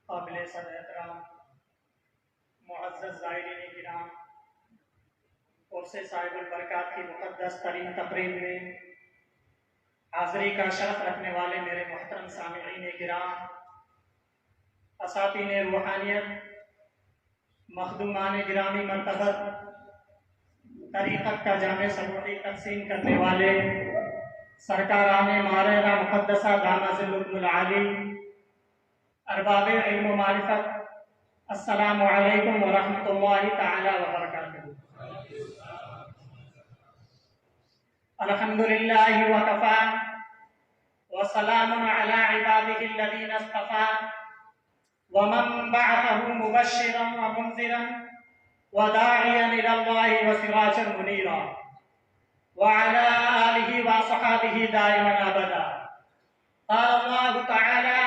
قابل صدر احترام معزز زائرین کرام، عرس صاحب البرکات کی مقدس ترین تقریب میں حاضری کا شرف رکھنے والے میرے محترم سامعین کرام، اساتین روحانیت، مخدومان گرامی مرتبت، طریقت کا جامع سموعی تقسیم کرنے والے سرکاران مارحہ مقدسہ دامہ ظلکم العالی، ارباب علم و معرفت، السلام علیکم ورحمۃ اللہ تعالی وبرکاتہ۔ الحمدللہ وکفی وسلام علی عبادہ الذین اصطفی ومن بعثہ مبشرا ومنذرا وداعیا الی اللہ وسراجا منیرا وعلی آلہ وصحبہ دائما ابدا۔ قال اللہ تعالی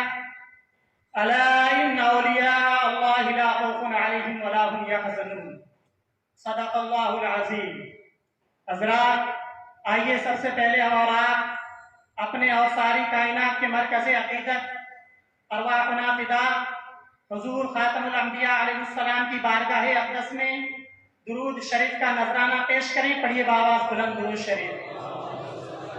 الا ان اولیاء اللہ لا خوف علیہم ولا هم یحزنون۔ صدق اللہ العظیم۔ حضرات، آئیے سب سے پہلے ہم اور آپ اپنے اور ساری کائنات کے مرکز عقیدت ارواحنا فدا حضور خاتم الانبیاء علیہ السلام کی بارگاہ اقدس میں درود شریف کا نذرانہ پیش کریں۔ پڑھیے بآواز بلند درود شریف۔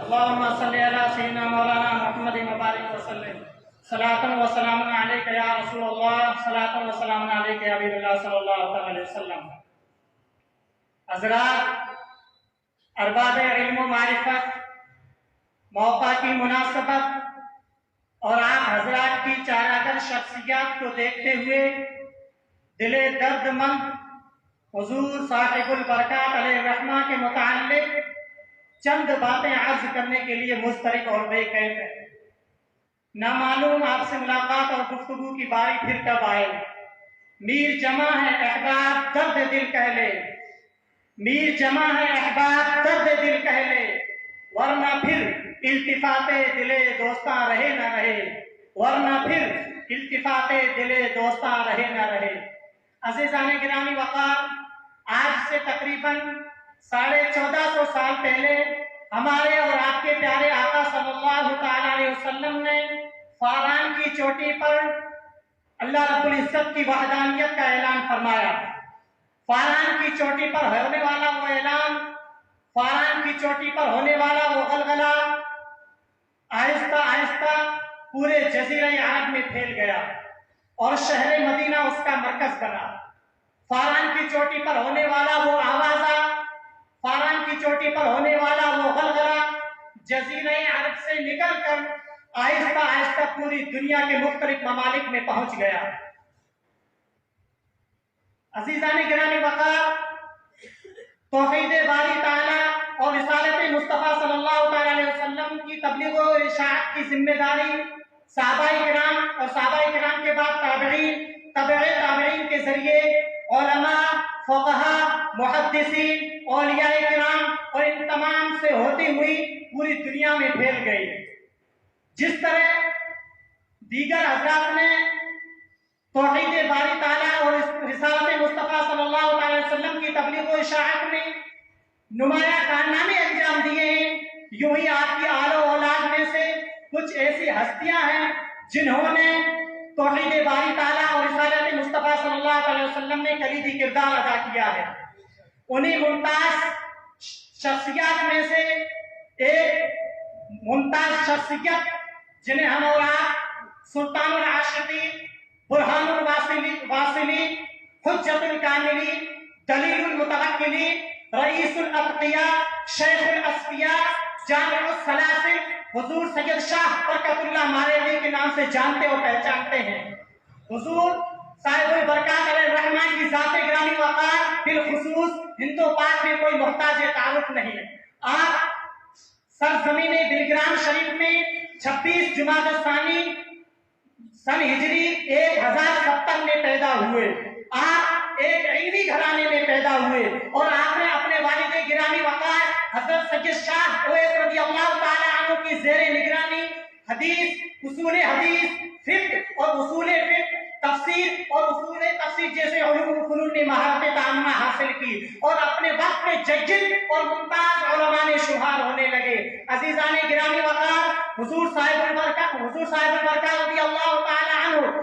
اللہم صلی علی سیدنا مولانا محمد مبارک وسلم، صلاۃ و سلام علیک یا رسول اللہ، صلاۃ و سلام علیک یا حبیب اللہ صلی اللہ علیہ وسلم۔ حضرات، ارباب علم و معرفت، موقع کی مناسبت اور آپ حضرات کی چاراگر شخصیات کو دیکھتے ہوئے دل درد مند حضور صاحب البرکات علیہ الرحمہ کے متعلق چند باتیں عرض کرنے کے لیے مضطرب اور بے کیف ہے۔ نہ معلوم آپ سے ملاقات اور گفتگو کی باری پھر کب آئے۔ میر جمع ہے احباب درد دل کہہ لے، میر جمع ہے احباب درد دل کہہ لے، ورنہ پھر التفات دل دوستاں رہے نہ رہے، ورنہ پھر التفات دل دوستاں رہے نہ رہے۔ عزیزان گرامی وقار، آج سے تقریباً 1450 سال پہلے ہمارے اور آپ کے پیارے آقا صلی اللہ تعالی علیہ وسلم نے فاران کی چوٹی پر اللہ رب العزت کی وحدانیت کا اعلان فرمایا۔ فاران کی چوٹی پر ہونے والا وہ اعلان، فاران کی چوٹی پر ہونے والا وہ غلغلہ آہستہ آہستہ پورے جزیرہ عرب میں پھیل گیا اور شہر مدینہ اس کا مرکز بنا۔ فاران کی چوٹی پر ہونے والا وہ آوازہ، فاران کی چوٹی پر ہونے والا وہ غلغلہ جزیرہ عرب سے نکل کر آہستہ آہستہ پوری دنیا کے مختلف ممالک میں پہنچ گیا۔ عزیزان گرامی وقار، توحید باری تعالی اور رسالت مصطفیٰ صلی اللہ تعالی علیہ وسلم کی تبلیغ و اشاعت کی ذمہ داری صحابہ کرام اور صحابہ کرام کے بعد تابعین، تبع تابعین کے ذریعے علماء، فقہاء، محدثین، اولیاء کرام اور ان تمام سے ہوتی ہوئی پوری دنیا میں پھیل گئی۔ جس طرح دیگر حضرات نے توحید باری تعالیٰ اور رسالت مصطفیٰ صلی اللہ علیہ وسلم کی تبلیغ و اشاعت میں نمایاں کارنامے انجام دیے ہیں، یوں ہی آپ کی آل و اولاد میں سے کچھ ایسی ہستیاں ہیں جنہوں نے توحید باری تعالیٰ اور رسالت مصطفیٰ صلی اللہ علیہ وسلم میں کلیدی کردار ادا کیا ہے۔ انہی ممتاز شخصیات میں سے ایک ممتاز شخصیت جنہیں ہم اور آپ سلطان العاشقین، برہان الواصلین، حجت الکاملین، دلیل المتوکلین، رئیس الاتقیاء، شیخ الاصفیاء، جامع السلاسل، حضور سید شاہ برکت اللہ ماریوی کے نام سے جانتے اور پہچانتے ہیں۔ حضور صاحب البرکات علیہ الرحمہ کی ذات گرامی وقار بالخصوص ہند و پاک میں کوئی محتاج تعارف نہیں ہے۔ آپ سرزمین دلگرام شریف میں 26 جمادی الثانی سن ہجری 1070 میں پیدا ہوئے۔ آپ ایک علمی گھرانے میں پیدا ہوئے اور آپ نے اپنے والد گرامی وقار حضرت سید شاہ اویس رضی اللہ تعالی عنہ کی زیر نگرانی حدیث، اصول حدیث، فقہ اور اصول فقہ، تفسیر اور اصول تفسیر جیسے علوم و فنون میں مہارت عامہ حاصل کی اور اپنے وقت میں جید اور ممتاز علماء میں شمار ہونے لگے۔ عزیزان گرامی وقار، حضور صاحب البرکات رضی اللہ تعالی عنہ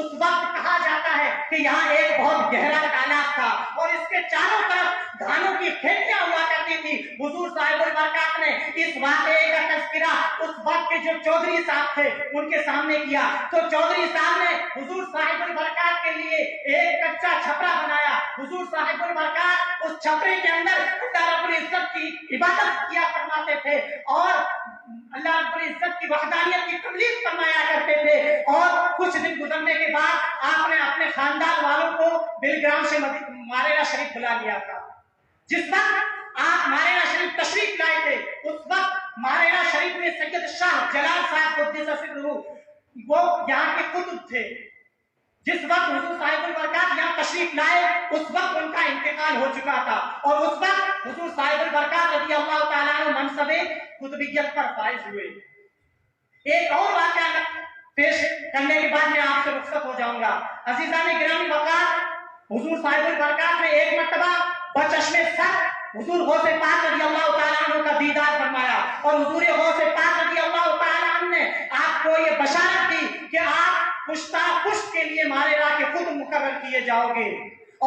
اس وقت کہا جاتا ہے کہ یہاں ایک بہت گہرا تالاب تھا اور اس کے چاروں طرف دھانوں کی کھیتیاں ہوا کرتی تھی. حضور صاحب البرکات نے اس واقعے کا تذکرہ اس وقت کے جو چودھری صاحب تھے ان کے سامنے کیا تو چودھری صاحب نے حضور صاحب البرکات کے لیے ایک کچا چھپرا بنایا. حضور صاحب البرکات اس چھپرے کے اندر اللہ رب العزت کی عبادت کیا فرماتے تھے اور اللہ رب العزت کی وحدانیت کی تبلیغ فرمایا کرتے تھے. اور کچھ دن گزرنے کے بعد آپ نے اپنے خاندان والوں کو بلگرام سے مارینا شریف بلا لیا تھا. جس وقت آپ مارینا شریف تشریف لائے تھے اس وقت مارینا شریف میں سید شاہ جلال صاحب قدس سرہ وہ یہاں کے قطب تھے. جس وقت حضور صاحب البرکات یہاں تشریف لائے اس وقت ان کا انتقال ہو چکا تھا اور اس وقت حضور صاحب البرکات رضی اللہ تعالیٰ عنہ منصب قطبیت پر فائز ہوئے. ایک اور واقعہ پیش کرنے کے بعد میں آپ سے رخصت ہو جاؤں گا. عزیزان گرامی وقار حضور صاحب البرکات نے ایک مرتبہ بچشمے سر حضور غوث پاک رضی اللہ تعالیٰ عنہ کا دیدار فرمایا اور حضور غوث پاک رضی اللہ تعالیٰ عنہ نے آپ کو یہ بشارت دی کہ آپ پشتا پشت کے لیے مارینا کے خود مقرر کیے جاؤ گے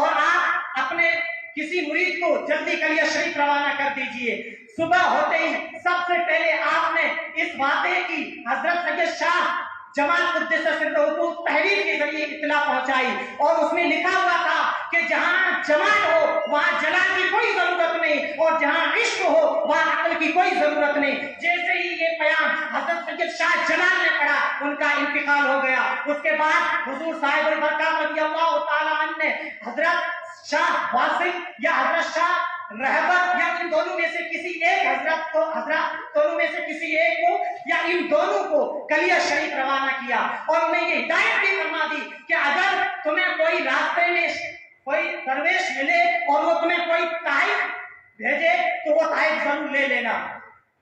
اور آپ اپنے کسی مرید کو جلدی کلیہ شریف روانہ کر دیجئے. صبح ہوتے ہی سب سے پہلے آپ نے اس واقعے کی حضرت سید شاہ جمال قدس سرہ کو تحریر کے ذریعے اطلاع پہنچائی اور اس میں لکھا ہوا تھا کہ جہاں جمال ہو وہاں جلال کی کوئی ضرورت نہیں اور جہاں عشق ہو وہاں عقل کی کوئی ضرورت نہیں. جیسے ہی یہ پیام حضرت سید شاہ جلال نے پڑھا ان کا انتقال ہو گیا. اس کے بعد حضور صاحب البرکات رضی اللہ تعالیٰ عنہ نے حضرت شاہ واصل یا حضرت شاہ رہبر یا ان دونوں میں سے کسی ایک حضرت دونوں میں سے کسی ایک کو یا ان دونوں کو کلیہ شریف روانہ کیا اور انہیں یہ ہدایت بھی فرما دی کہ اگر تمہیں کوئی راستے میں کوئی درویش ملے اور وہ تمہیں کوئی تحائف بھیجے تو وہ تحائف ضرور لے لینا.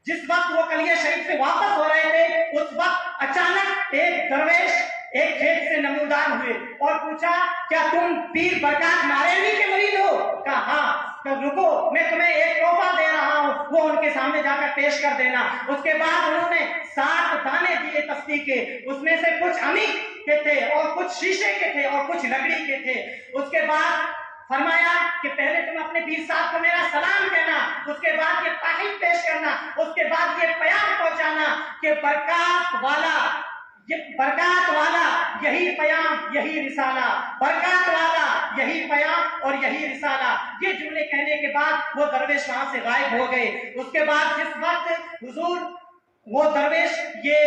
جس وقت وہ کلیہ شریف سے واپس ہو رہے تھے اس وقت اچانک ایک درویش ایک کھیت سے نمودار ہوئے اور پوچھا کیا تم پیر برکات ماریوی کے مرید ہو؟ کہا ہاں. تو رکو میں تمہیں ایک تحفہ دے رہا ہوں وہ ان کے سامنے جا کر پیش کر دینا. اس کے بعد انہوں نے 7 دانے دیے تصدیق کے. اس میں سے کچھ عمیق کے تھے اور کچھ شیشے کے تھے اور کچھ لکڑی کے تھے. اس کے بعد فرمایا کہ پہلے تم اپنے پیر صاحب کو میرا سلام کہنا, اس کے بعد یہ تحائف پیش کرنا, اس کے بعد یہ پیام پہنچانا کہ برکات والا یہی پیام یہی رسالہ, برکات والا یہی پیام اور یہی رسالہ. یہ جملے کہنے کے بعد وہ درویش وہاں سے غائب ہو گئے. اس کے بعد جس وقت حضور وہ درویش یہ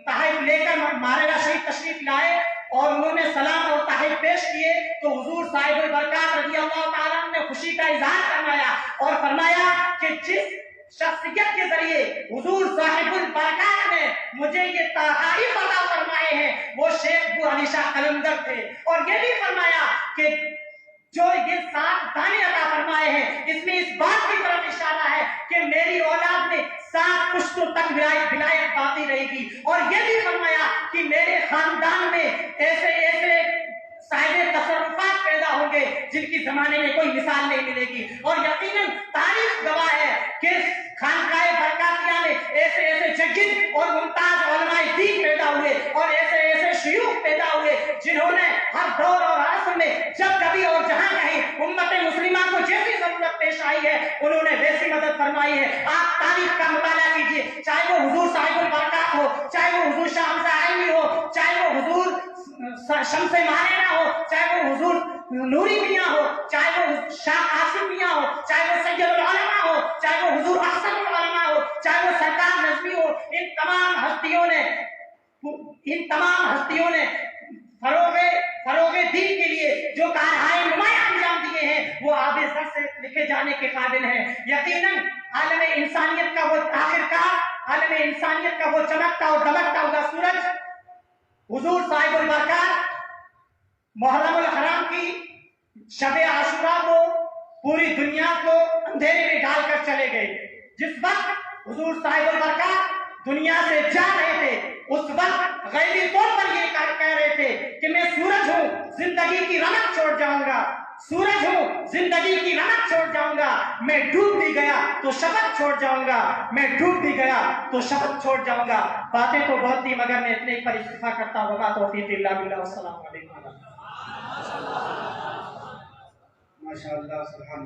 تحائف لے کر مارینا شریف تشریف لائے اور انہوں نے سلام اور تحائف پیش کیے تو حضور صاحب البرکات رضی اللہ تعالیٰ نے خوشی کا اظہار فرمایا اور فرمایا کہ جس شخصیت کے ذریعے حضور صاحب البرکات نے مجھے یہ تحائف عطا فرمائے ہیں وہ شیخ ابو علی شاہ قلندر تھے اور یہ بھی فرمایا کہ جو یہ 7 دانے عطا فرمائے ہیں اس میں اس بات کی طرف اشارہ ہے کہ میری اولاد میں 7 پشتوں تک ولایت باقی رہے گی اور یہ بھی فرمایا کہ میرے خاندان میں ایسے صاحب تصرفات پیدا ہوں گے جن کی زمانے میں کوئی مثال نہیں ملے گی. اور یقیناً تاریخ گواہ ہے کہ خانقاہ برکاتیہ میں ایسے جگید اور ممتاز علماء دین پیدا ہوئے اور ایسے شیوخ پیدا ہوئے جنہوں نے ہر دور اور عصر میں جب کبھی اور جہاں کہیں امت مسلمہ کو جیسی ضرورت پیش آئی ہے انہوں نے ویسی مدد فرمائی ہے. آپ تاریخ کا مطالعہ کیجیے, چاہے وہ حضور صاحب البرکات ہو, چاہے وہ حضور شاہ حمزہ عینی ہو, چاہے وہ حضور شمس مارینا ہو, چاہے وہ حضور نوری میاں ہو, چاہے وہ شاہ عاصم میاں ہو, چاہے وہ سید العلماء ہو, چاہے وہ حضور احسن العلماء ہو, چاہے وہ سرکار نظمی ہو, ان تمام ہستیوں نے فروغ دین کے لیے جو کارہائے نمایاں انجام دیے ہیں وہ آب زر سے لکھے جانے کے قابل ہیں. یقیناً عالم انسانیت کا وہ آخرکار, عالم انسانیت کا وہ چمکتا اور دمکتا ہوا سورج حضور صاحب البرکات محرم الحرام کی شب عاشوراء کو پوری دنیا کو اندھیرے میں ڈال کر چلے گئے. جس وقت حضور صاحب البرکات دنیا سے جا رہے تھے اس وقت غیبی طور پر یہ کہہ رہے تھے کہ میں سورج ہوں, زندگی کی رمق چھوڑ جاؤں گا, سورج ہوں, زندگی کی رمق چھوڑ جاؤں گا, میں ڈوب بھی گیا تو شفق چھوڑ جاؤں گا، میں ڈوب بھی گیا تو شفق چھوڑ جاؤں گا۔ باتیں تو بہت تھی مگر میں اتنے پر اکتفا کرتا ہوں۔ وما توفیق الا باللہ، السلام علیکم۔ ماشاء اللہ، سبحان اللہ۔